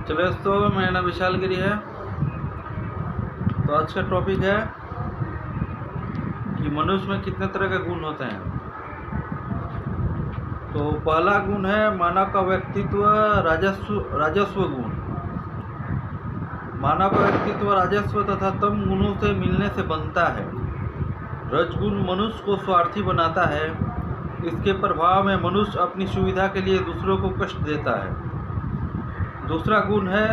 चलो दोस्तों, मेरा नाम विशाल गिरी है। तो आज का टॉपिक है कि मनुष्य में कितने तरह के गुण होते हैं। तो पहला गुण है मानव का व्यक्तित्व राजस्व गुण। मानव का व्यक्तित्व राजस्व तथा तम गुणों से मिलने से बनता है। रजगुण मनुष्य को स्वार्थी बनाता है। इसके प्रभाव में मनुष्य अपनी सुविधा के लिए दूसरों को कष्ट देता है। दूसरा गुण है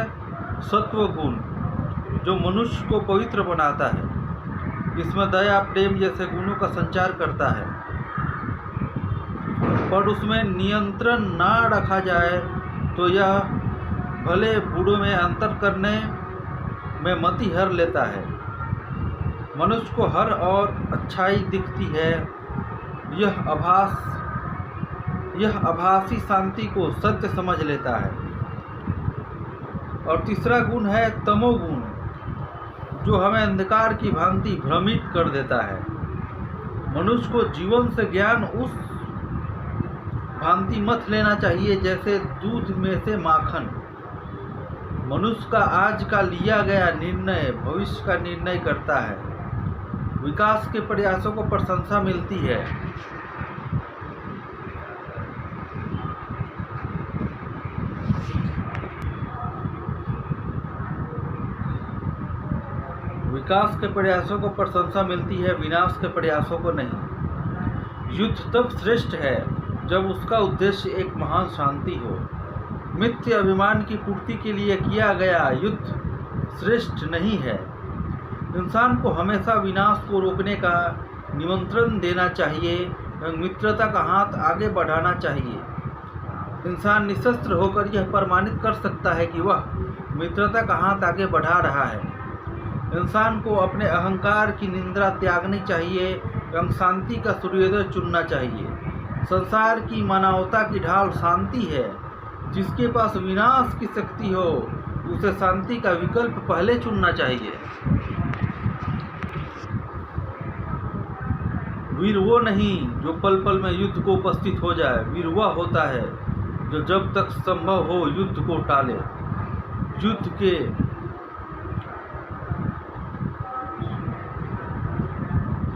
सत्व गुण, जो मनुष्य को पवित्र बनाता है। इसमें दया, प्रेम जैसे गुणों का संचार करता है, पर उसमें नियंत्रण ना रखा जाए तो यह भले बूढ़ों में अंतर करने में मति हर लेता है। मनुष्य को हर और अच्छाई दिखती है। यह आभासी शांति को सत्य समझ लेता है। और तीसरा गुण है तमोगुण, जो हमें अंधकार की भांति भ्रमित कर देता है। मनुष्य को जीवन से ज्ञान उस भांति मत लेना चाहिए जैसे दूध में से माखन। मनुष्य का आज का लिया गया निर्णय भविष्य का निर्णय करता है। विकास के प्रयासों को प्रशंसा मिलती है। विकास के प्रयासों को प्रशंसा मिलती है, विनाश के प्रयासों को नहीं। युद्ध तब श्रेष्ठ है जब उसका उद्देश्य एक महान शांति हो। मिथ्या अभिमान की पूर्ति के लिए किया गया युद्ध श्रेष्ठ नहीं है। इंसान को हमेशा विनाश को रोकने का निमंत्रण देना चाहिए एवं मित्रता का हाथ आगे बढ़ाना चाहिए। इंसान निशस्त्र होकर यह प्रमाणित कर सकता है कि वह मित्रता का हाथ आगे बढ़ा रहा है। इंसान को अपने अहंकार की निंदा त्यागनी चाहिए एवं शांति का सूर्योदय चुनना चाहिए। संसार की मानवता की ढाल शांति है। जिसके पास विनाश की शक्ति हो उसे शांति का विकल्प पहले चुनना चाहिए। वीर वो नहीं जो पल पल में युद्ध को उपस्थित हो जाए। वीर वह होता है जो जब तक संभव हो युद्ध को टाले।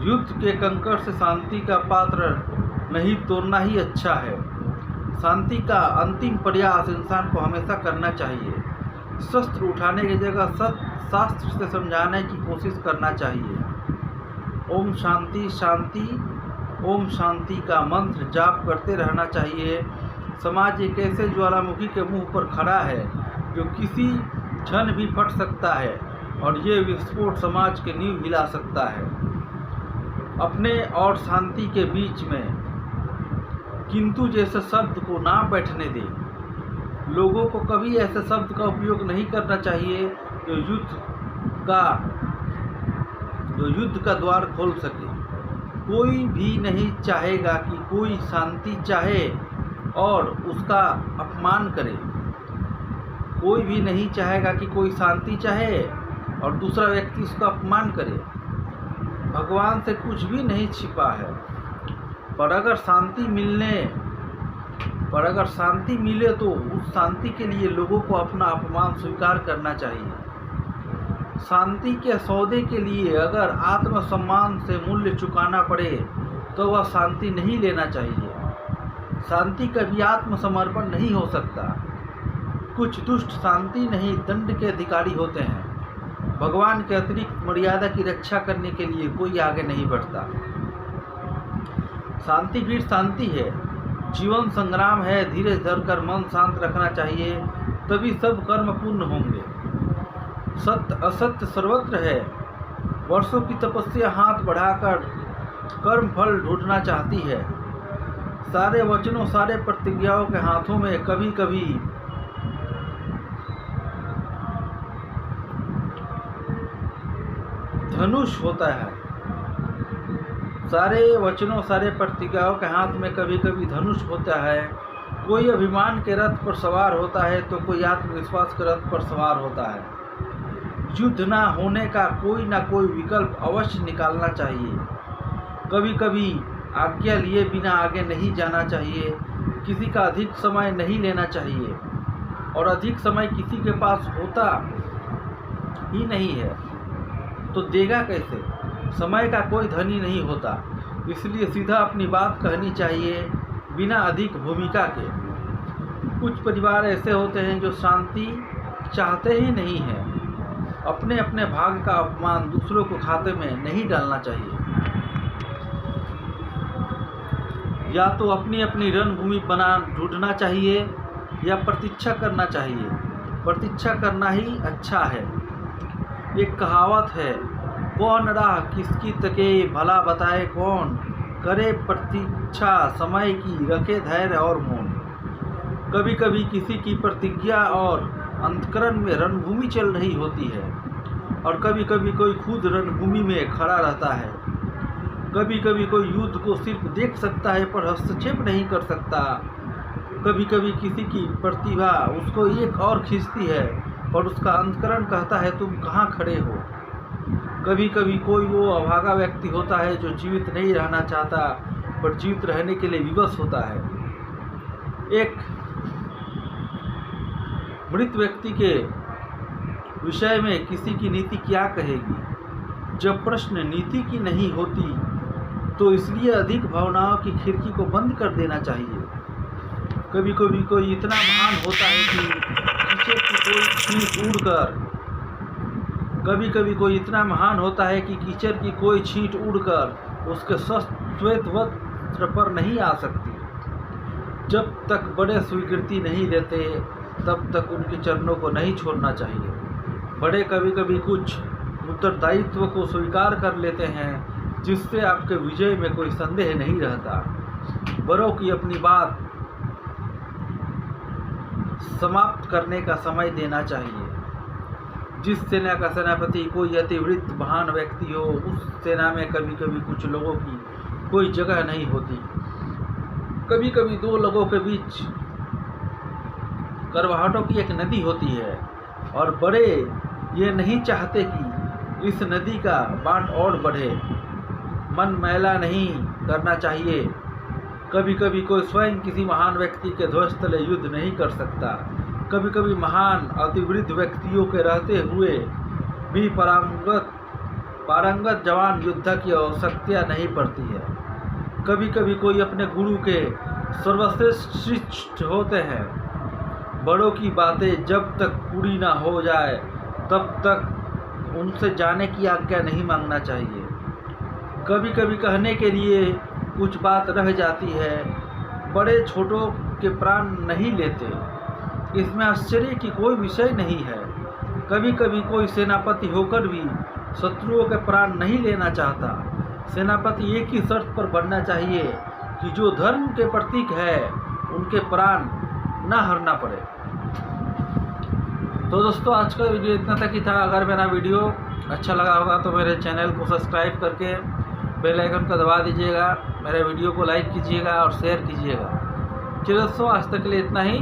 युद्ध के कंकड़ से शांति का पात्र नहीं तोड़ना ही अच्छा है। शांति का अंतिम प्रयास इंसान को हमेशा करना चाहिए। शस्त्र उठाने की जगह शास्त्र से समझाने की कोशिश करना चाहिए। ओम शांति शांति, ओम शांति का मंत्र जाप करते रहना चाहिए। समाज एक ऐसे ज्वालामुखी के मुंह पर खड़ा है जो किसी क्षण भी फट सकता है और ये विस्फोट समाज के नींव हिला सकता है। अपने और शांति के बीच में किंतु जैसे शब्द को ना बैठने दें। लोगों को कभी ऐसे शब्द का उपयोग नहीं करना चाहिए जो युद्ध का द्वार खोल सके। कोई भी नहीं चाहेगा कि कोई शांति चाहे और उसका अपमान करे। कोई भी नहीं चाहेगा कि कोई शांति चाहे और दूसरा व्यक्ति उसका अपमान करे। भगवान से कुछ भी नहीं छिपा है, पर अगर शांति मिले तो उस शांति के लिए लोगों को अपना अपमान स्वीकार करना चाहिए। शांति के सौदे के लिए अगर आत्मसम्मान से मूल्य चुकाना पड़े तो वह शांति नहीं लेना चाहिए। शांति कभी आत्मसमर्पण नहीं हो सकता। कुछ दुष्ट शांति नहीं दंड के अधिकारी होते हैं। भगवान के अतिरिक्त मर्यादा की रक्षा करने के लिए कोई आगे नहीं बढ़ता। शांति फिर शांति है। जीवन संग्राम है। धीरज धरकर मन शांत रखना चाहिए, तभी सब कर्म पूर्ण होंगे। सत्य असत्य सर्वत्र है। वर्षों की तपस्या हाथ बढ़ाकर कर्म फल ढूंढना चाहती है। सारे वचनों सारे प्रतिज्ञाओं के हाथों में कभी कभी धनुष होता है। सारे वचनों सारे प्रतिज्ञाओं के हाथ में कभी कभी धनुष होता है। कोई अभिमान के रथ पर सवार होता है तो कोई आत्मविश्वास के रथ पर सवार होता है। युद्ध ना होने का कोई ना कोई विकल्प अवश्य निकालना चाहिए। कभी कभी आज्ञा लिए बिना आगे नहीं जाना चाहिए। किसी का अधिक समय नहीं लेना चाहिए। और अधिक समय किसी के पास होता ही नहीं है तो देगा कैसे? समय का कोई धनी नहीं होता, इसलिए सीधा अपनी बात कहनी चाहिए बिना अधिक भूमिका के। कुछ परिवार ऐसे होते हैं जो शांति चाहते ही नहीं हैं। अपने अपने भाग्य का अपमान दूसरों को खाते में नहीं डालना चाहिए। या तो अपनी अपनी रणभूमि ढूंढना चाहिए या प्रतीक्षा करना चाहिए। प्रतीक्षा करना ही अच्छा है। एक कहावत है, कौन राह किसकी तके भला बताए कौन, करे प्रतीक्षा समय की रखे धैर्य और मौन। कभी कभी किसी की प्रतिज्ञा और अंतकरण में रणभूमि चल रही होती है और कभी कभी कोई खुद रणभूमि में खड़ा रहता है। कभी कभी कोई युद्ध को सिर्फ देख सकता है पर हस्तक्षेप नहीं कर सकता। कभी कभी किसी की प्रतिभा उसको एक और खींचती है पर उसका अंतकरण कहता है तुम कहाँ खड़े हो। कभी कभी कोई वो अभागा व्यक्ति होता है जो जीवित नहीं रहना चाहता पर जीवित रहने के लिए विवश होता है। एक मृत व्यक्ति के विषय में किसी की नीति क्या कहेगी? जब प्रश्न नीति की नहीं होती तो इसलिए अधिक भावनाओं की खिड़की को बंद कर देना चाहिए। कभी कभी कोई इतना महान होता है कि कीचड़ की कोई छींट उड़कर कभी कभी कोई इतना महान होता है कि कीचड़ की कोई छींट उड़कर उसके श्वेत वस्त्र पर नहीं आ सकती। जब तक बड़े स्वीकृति नहीं देते तब तक उनके चरणों को नहीं छोड़ना चाहिए। बड़े कभी कभी कुछ उत्तरदायित्व को स्वीकार कर लेते हैं जिससे आपके विजय में कोई संदेह नहीं रहता। बड़ों की अपनी बात समाप्त करने का समय देना चाहिए। जिस सेना का सेनापति कोई अतिवृत्त महान व्यक्ति हो उस सेना में कभी कभी कुछ लोगों की कोई जगह नहीं होती। कभी कभी दो लोगों के बीच करवाहटों की एक नदी होती है और बड़े ये नहीं चाहते कि इस नदी का बाँट और बढ़े। मन मैला नहीं करना चाहिए। कभी कभी कोई स्वयं किसी महान व्यक्ति के ध्वज तले युद्ध नहीं कर सकता। कभी कभी महान अतिवृद्ध व्यक्तियों के रहते हुए भी पारंगत जवान युद्ध की आवश्यकता नहीं पड़ती है। कभी कभी कोई अपने गुरु के सर्वश्रेष्ठ शिष्य होते हैं। बड़ों की बातें जब तक पूरी ना हो जाए तब तक उनसे जाने की आज्ञा नहीं मांगना चाहिए। कभी कभी कहने के लिए कुछ बात रह जाती है। बड़े छोटों के प्राण नहीं लेते, इसमें आश्चर्य की कोई विषय नहीं है। कभी कभी कोई सेनापति होकर भी शत्रुओं के प्राण नहीं लेना चाहता। सेनापति एक ही शर्त पर बनना चाहिए कि जो धर्म के प्रतीक है उनके प्राण न हारना पड़े। तो दोस्तों आज का वीडियो इतना तक ही था। अगर मेरा वीडियो अच्छा लगा होगा तो मेरे चैनल को सब्सक्राइब करके बेल आइकन को दबा दीजिएगा। मेरे वीडियो को लाइक कीजिएगा और शेयर कीजिएगा। चलिए दोस्तों आज तक के लिए इतना ही।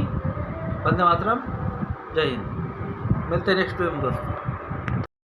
वंदे मातरम। जय हिंद। मिलते हैं नेक्स्ट वीडियो में दोस्तों।